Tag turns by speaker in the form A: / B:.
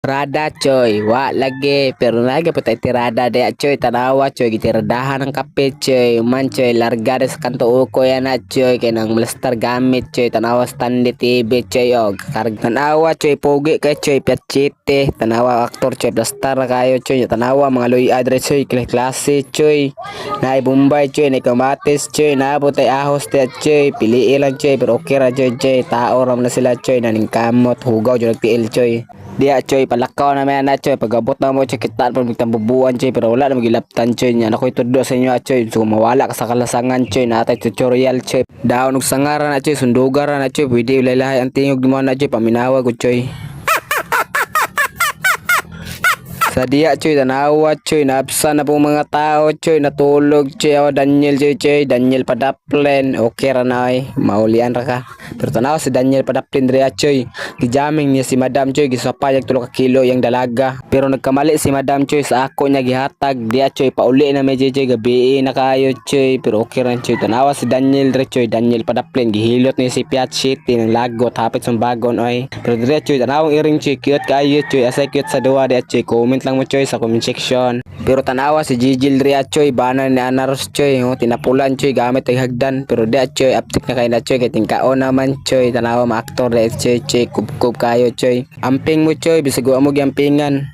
A: Rada choy, wa lagi pero lagi po tayo tirada de choy, tanawa choy, gitiradahan ng kape choy, man choy, larga sa kanto uko yan na choy, kaya nang malastar gamit choy, tanawa standi TV choy, og karag tanawa choy, pogi kay choy, piachite, tanawa aktor choy, plastar na kayo choy, tanawa mga loy address choy, klase choy, na Bombay choy, na kamatis choy, na tayo ahos tayo choy, pili ilang choy, pero okay ra choy, tao ram na sila choy, naning kamot, hugaw choy, nagtiil choy. Dia choy palakaw na may na choy pagabot na mo choy kita pa magtambubuan choy pero wala na magilaptan choy nya ako itudo sa inyo choy so mawala ka sa kalasangan choy natay tutorial choy daon og sangara na choy sundugara na choy pwede ulaylay ang tingog mo na choy paminawa ko choy sa dia choy tanawa choy napsa na pong mga tao choy natulog choy Daniel choy Daniel Padaplen okay ra na ay maulian ra ka pero tanawa si Daniel Padaplen rea choy gijaming niya si Madam choy gisapay og 3 ka kilo yang dalaga pero nagkamali si Madam choy sa ako niya gihatag dia choy pauli na medyo choy gabi na kayo choy pero okay ra choy tanawa si Daniel re choy Daniel Padaplen gihilot niya si Piat City ng lagot hapit sa bagon oy pero dire choy tanawang iring choy cute kayo choy asay cute sa duwa dia choy comment lang mo choy sa comment section pero tanawa si Gigil rea choy banan ni Anaros choy tinapulan choy gamit ang hagdan pero dia choy aptik na kay na choy kay tingkaon naman choy tanawa ma aktor rea choy kubkub kayo choy amping mo choy bisag mo giampingan